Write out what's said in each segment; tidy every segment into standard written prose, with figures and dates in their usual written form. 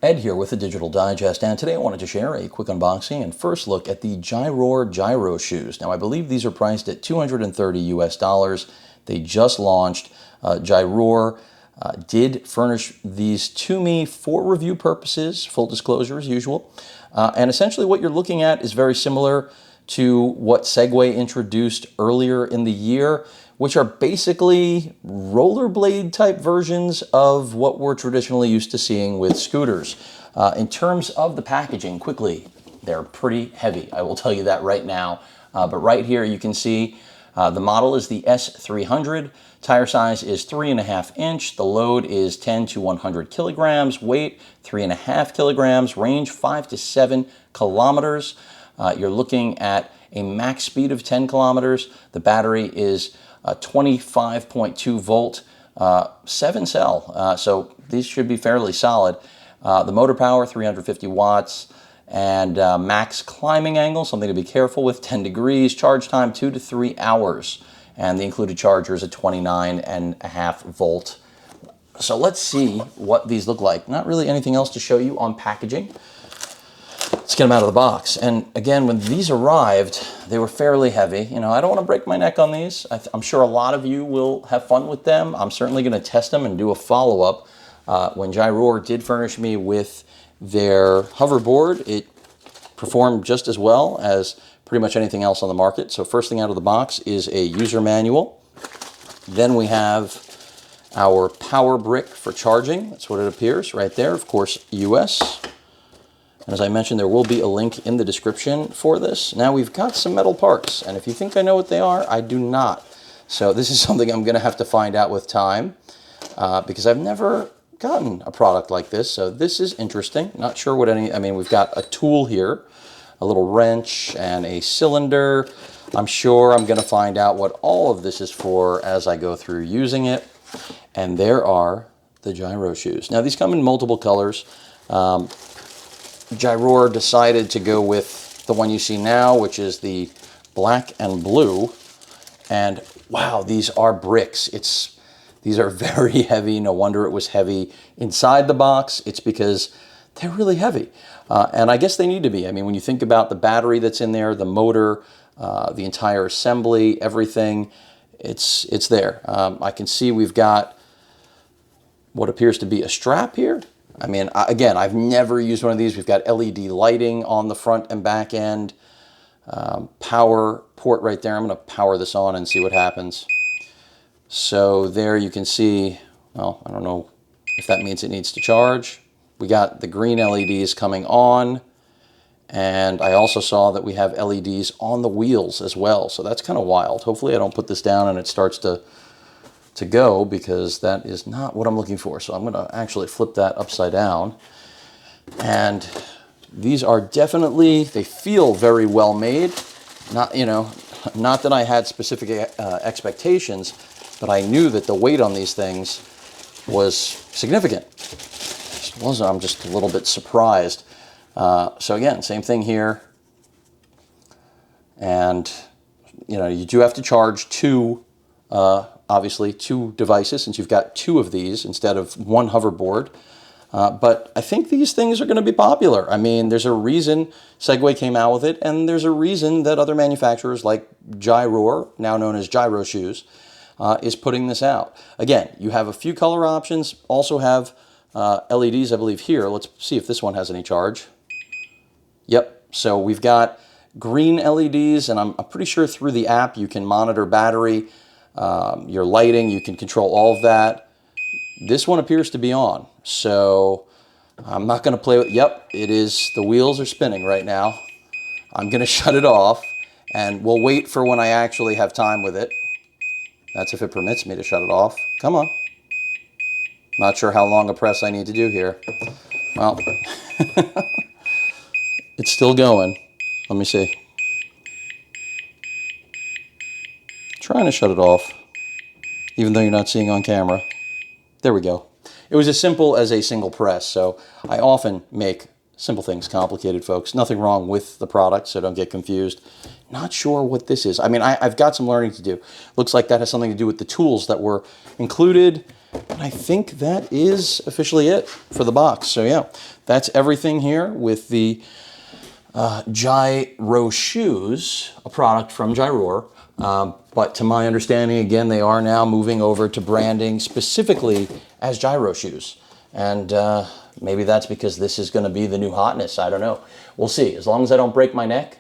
Ed here with the Digital Digest, and today I wanted to share a quick unboxing and first look at the Gyroshoes. Now, I believe these are priced at $230 US. They just launched. Gyro did furnish these to me for review purposes, full disclosure as usual. And essentially what you're looking at is very similar to what Segway introduced earlier in the year, which are basically rollerblade type versions of what we're traditionally used to seeing with scooters. In terms of the packaging, quickly, they're pretty heavy. I will tell you that right now. But right here you can see the model is the S300. Tire size is 3.5 inch. The load is 10 to 100 kilograms. Weight 3.5 kilograms. Range 5 to 7 kilometers. You're looking at a max speed of 10 kilometers. The battery is 25.2 volt, 7 cell. So these should be fairly solid. The motor power, 350 watts, and max climbing angle, something to be careful with, 10 degrees. Charge time, 2 to 3 hours. And the included charger is a 29.5 volt. So let's see what these look like. Not really anything else to show you on packaging. Let's get them out of the box. And again, when these arrived, they were fairly heavy. You know, I don't want to break my neck on these. I'm sure a lot of you will have fun with them. I'm certainly going to test them and do a follow-up. When Gyro did furnish me with their hoverboard, it performed just as well as pretty much anything else on the market. So first thing out of the box is a user manual. Then we have our power brick for charging. That's what it appears right there. Of course, US. And as I mentioned, there will be a link in the description for this. Now we've got some metal parts, and if you think I know what they are, I do not. So this is something I'm going to have to find out with time because I've never gotten a product like this. So this is interesting. Not sure what any, I mean, we've got a tool here, a little wrench and a cylinder. I'm sure I'm going to find out what all of this is for as I go through using it. And there are the Gyroshoes. Now these come in multiple colors. Gyro decided to go with the one you see now, which is the black and blue. And wow, these are bricks. These are very heavy. No wonder it was heavy inside the box. It's because they're really heavy. And I guess they need to be. I mean, when you think about the battery that's in there, the motor, the entire assembly, everything, it's there. I can see we've got what appears to be a strap here. I mean, again, I've never used one of these. We've got LED lighting on the front and back end. Power port right there. I'm going to power this on and see what happens. So there you can see, well, I don't know if that means it needs to charge. We got the green LEDs coming on. And I also saw that we have LEDs on the wheels as well. So that's kind of wild. Hopefully I don't put this down and it starts to go, because that is not what I'm looking for. So I'm going to actually flip that upside down. And these are definitely, they feel very well made. Not, you know, not that I had specific expectations, but I knew that the weight on these things was significant. I'm just a little bit surprised. So again, same thing here. And, you know, you do have to charge obviously two devices, since you've got two of these instead of one hoverboard. But I think these things are going to be popular. I mean, there's a reason Segway came out with it, and there's a reason that other manufacturers like Gyro, now known as Gyroshoes, is putting this out. Again, you have a few color options, also have LEDs, I believe, here. Let's see if this one has any charge. Yep, so we've got green LEDs, and I'm pretty sure through the app you can monitor battery, your lighting, you can control all of that. This one appears to be on, so I'm not going to play with, yep, it is, the wheels are spinning right now. I'm going to shut it off, and we'll wait for when I actually have time with it. That's if it permits me to shut it off. Come on. Not sure how long a press I need to do here. Well, it's still going. Let me see. Trying to shut it off, even though you're not seeing on camera. There we go. It was as simple as a single press, so I often make simple things complicated, folks. Nothing wrong with the product, so don't get confused. Not sure what this is. I mean, I've got some learning to do. Looks like that has something to do with the tools that were included. And I think that is officially it for the box. So yeah, that's everything here with the Gyroshoes, a product from Gyror. But to my understanding, again, they are now moving over to branding specifically as Gyroshoes. And maybe that's because this is going to be the new hotness. I don't know. We'll see. As long as I don't break my neck,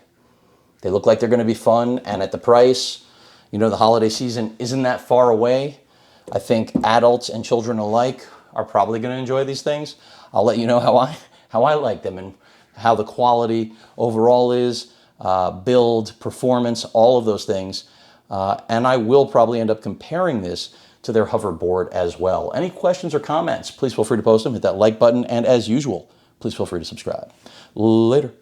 they look like they're going to be fun. And at the price, you know, the holiday season isn't that far away. I think adults and children alike are probably going to enjoy these things. I'll let you know how I like them and how the quality overall is, build, performance, all of those things. And I will probably end up comparing this to their hoverboard as well. Any questions or comments, please feel free to post them. Hit that like button. And as usual, please feel free to subscribe. Later.